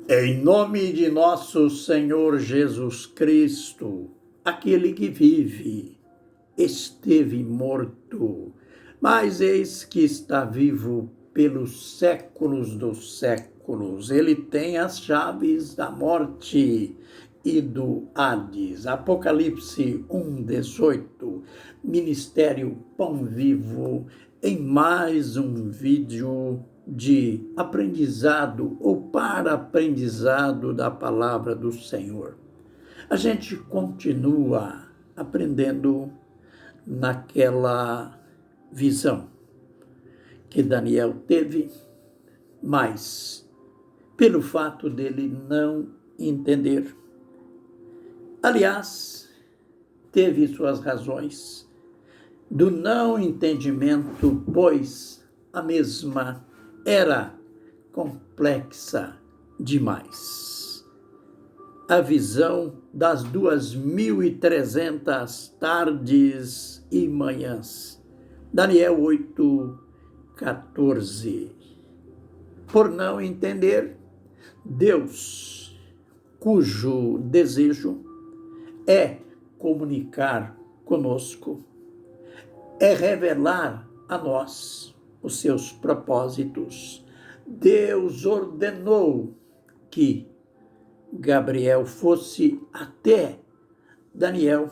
Em nome de nosso Senhor Jesus Cristo, aquele que vive, esteve morto, mas eis que está vivo pelos séculos dos séculos. Ele tem as chaves da morte e do Hades. Apocalipse 1:18. Ministério Pão Vivo, em mais um vídeo de aprendizado ou para aprendizado da palavra do Senhor. A gente continua aprendendo naquela visão que Daniel teve, mas pelo fato dele não entender. Aliás, teve suas razões do não entendimento, pois a mesma era complexa demais. A visão das 2.300 tardes e manhãs. Daniel 8:14. Por não entender, Deus, cujo desejo é comunicar conosco, é revelar a nós os seus propósitos. Deus ordenou que Gabriel fosse até Daniel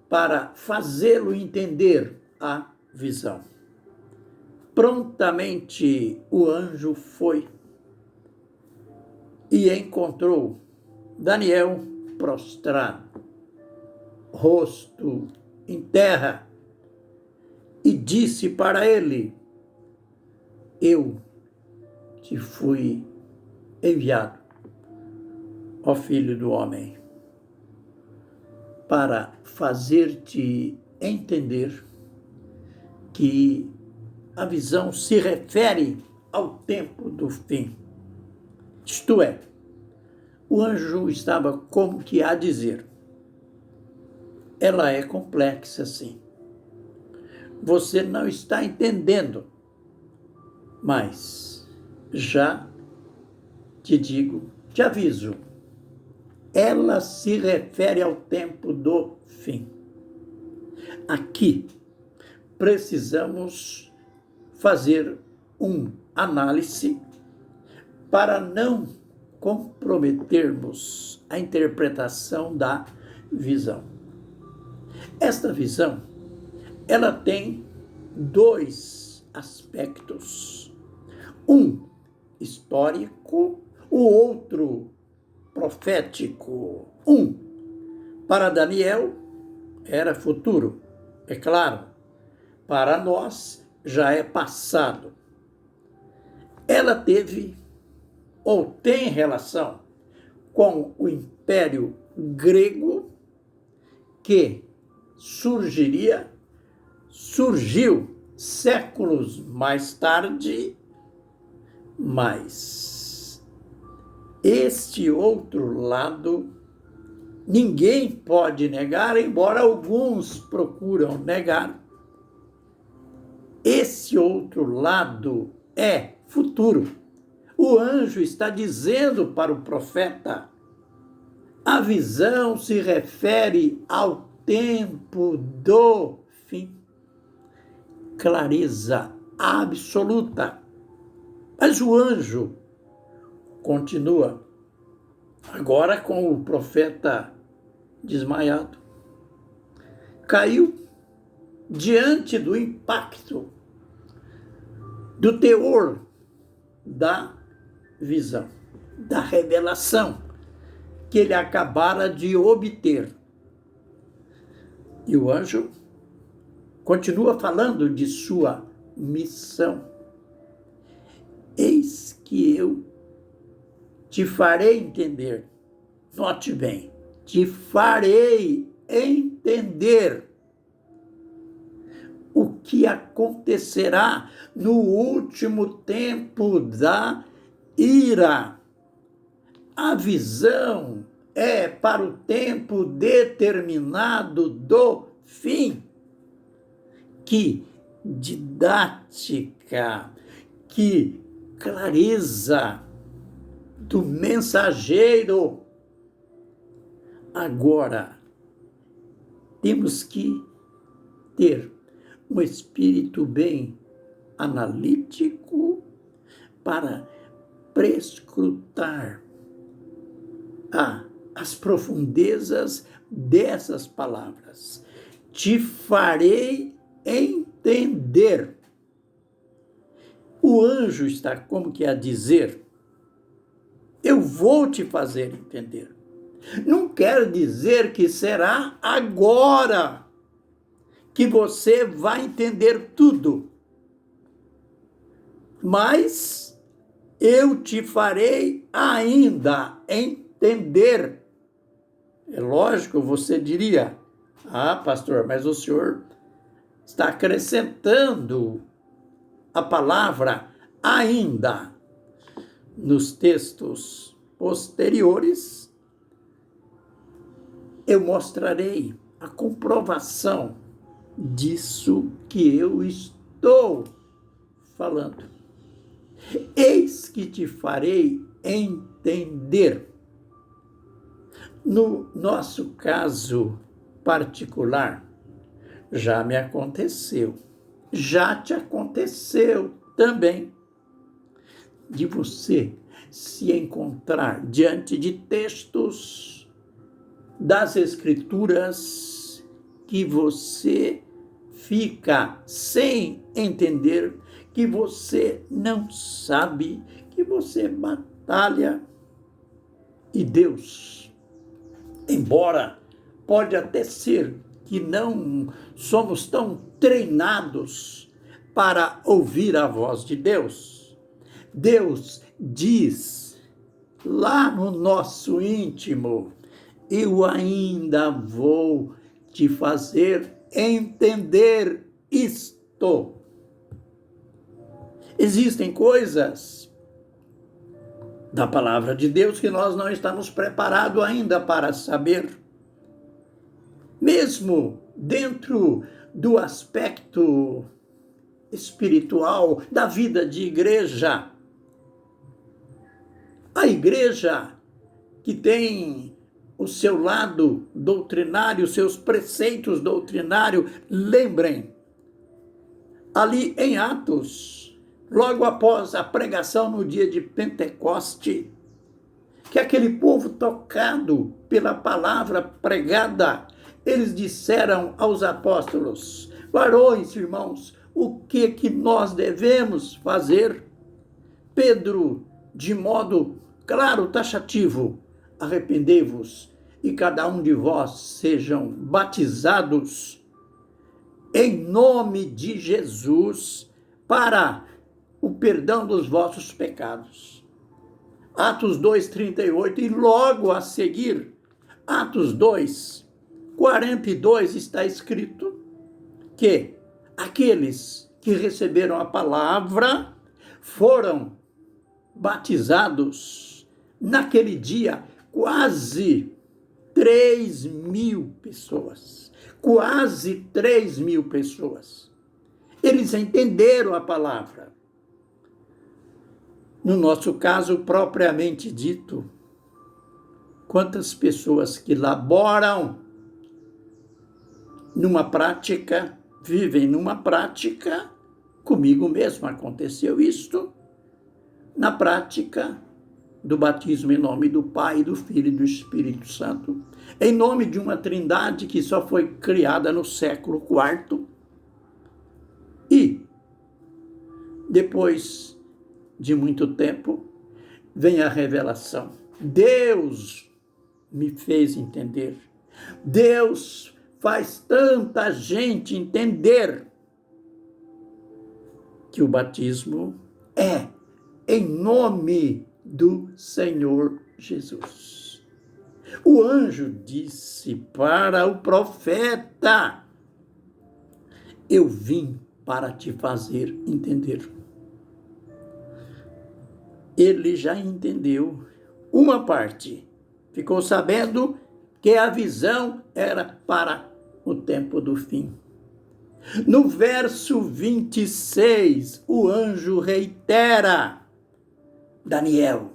para fazê-lo entender a visão. Prontamente o anjo foi e encontrou Daniel prostrado, rosto em terra, e disse para ele: eu te fui enviado, ó filho do homem, para fazer-te entender que a visão se refere ao tempo do fim. Isto é, o anjo estava como que a dizer: ela é complexa, sim. Você não está entendendo, mas já te digo, te aviso, ela se refere ao tempo do fim. Aqui precisamos fazer uma análise para não comprometermos a interpretação da visão. Esta visão, ela tem dois aspectos. Um histórico, o outro profético. Para Daniel era futuro, é claro. Para nós já é passado. Ela teve ou tem relação com o Império Grego que surgiu séculos mais tarde, mas este outro lado ninguém pode negar, embora alguns procuram negar. Esse outro lado é futuro. O anjo está dizendo para o profeta: a visão se refere ao tempo do fim. Clareza absoluta. Mas o anjo continua, agora com o profeta desmaiado. Caiu diante do impacto, do teor da visão, da revelação que ele acabara de obter. E o anjo continua falando de sua missão. Eis que eu te farei entender. Note bem, te farei entender o que acontecerá no último tempo da ira. A visão é para o tempo determinado do fim. Que didática, que clareza. do mensageiro. Agora, temos que ter um espírito bem analítico para prescrutar as profundezas dessas palavras. Te farei entender. O anjo está como que a dizer, eu vou te fazer entender. Não quer dizer que será agora que você vai entender tudo. Mas eu te farei ainda entender. É lógico, você diria, pastor, mas o senhor está acrescentando a palavra ainda. Nos textos posteriores, eu mostrarei a comprovação disso que eu estou falando. Eis que te farei entender. No nosso caso particular, já me aconteceu, já te aconteceu também, de você se encontrar diante de textos das Escrituras que você fica sem entender, que você não sabe, que você batalha. E Deus, embora pode até ser que não somos tão treinados para ouvir a voz de Deus, Deus diz lá no nosso íntimo, eu ainda vou te fazer entender isto. Existem coisas da palavra de Deus que nós não estamos preparados ainda para saber. Mesmo dentro do aspecto espiritual da vida de igreja. A igreja que tem o seu lado doutrinário, seus preceitos doutrinários, lembrem, ali em Atos, logo após a pregação no dia de Pentecoste, que aquele povo tocado pela palavra pregada, eles disseram aos apóstolos, varões, irmãos, o que nós devemos fazer? Pedro, de modo claro, taxativo, arrependei-vos e cada um de vós sejam batizados em nome de Jesus para o perdão dos vossos pecados. Atos 2:38 e logo a seguir, Atos 2:42 está escrito que aqueles que receberam a palavra foram batizados. Naquele dia, quase 3.000 pessoas. Quase 3.000 pessoas. Eles entenderam a palavra. No nosso caso, propriamente dito, quantas pessoas que laboram numa prática, vivem numa prática, comigo mesmo aconteceu isto, na prática do batismo em nome do Pai, do Filho e do Espírito Santo, em nome de uma trindade que só foi criada no século IV. E, depois de muito tempo, vem a revelação. Deus me fez entender. Deus faz tanta gente entender que o batismo é em nome do Senhor Jesus. O anjo disse para o profeta, eu vim para te fazer entender. Ele já entendeu uma parte. Ficou sabendo que a visão era para o tempo do fim. No verso 26, o anjo reitera, Daniel,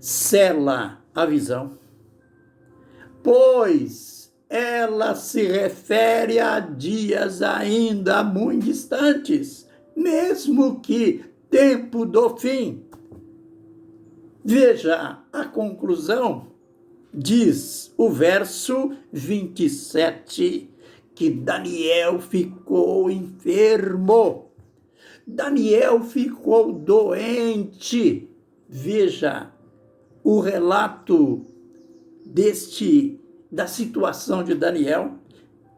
sela a visão, pois ela se refere a dias ainda muito distantes, mesmo que tempo do fim. Veja a conclusão, diz o verso 27, que Daniel ficou enfermo. Daniel ficou doente. Veja o relato da situação de Daniel.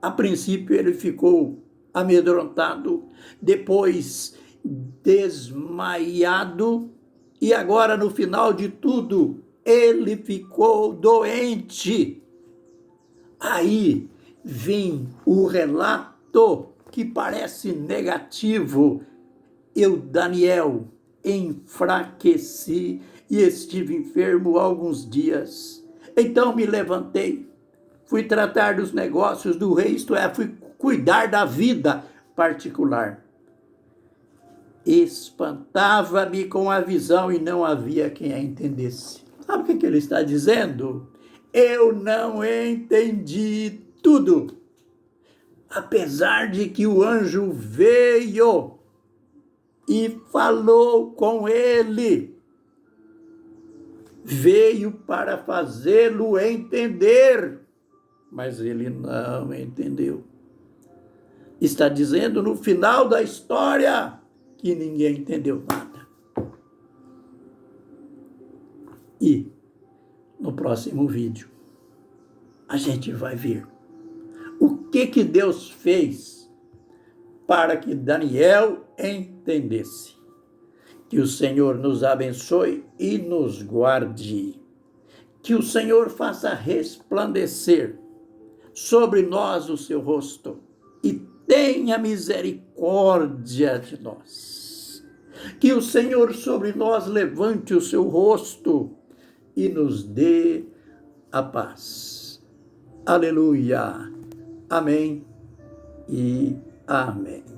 A princípio ele ficou amedrontado, depois desmaiado, e agora no final de tudo ele ficou doente. Aí vem o relato que parece negativo. Eu, Daniel, enfraqueci e estive enfermo alguns dias. Então me levantei, fui tratar dos negócios do rei, isto é, fui cuidar da vida particular. Espantava-me com a visão e não havia quem a entendesse. Sabe o que ele está dizendo? Eu não entendi tudo. Apesar de que o anjo veio e falou com ele, veio para fazê-lo entender, mas ele não entendeu. Está dizendo no final da história que ninguém entendeu nada. E no próximo vídeo a gente vai ver o que Deus fez para que Daniel entendesse. Que o Senhor nos abençoe e nos guarde. Que o Senhor faça resplandecer sobre nós o seu rosto e tenha misericórdia de nós. Que o Senhor sobre nós levante o seu rosto e nos dê a paz. Aleluia. Amém e amém.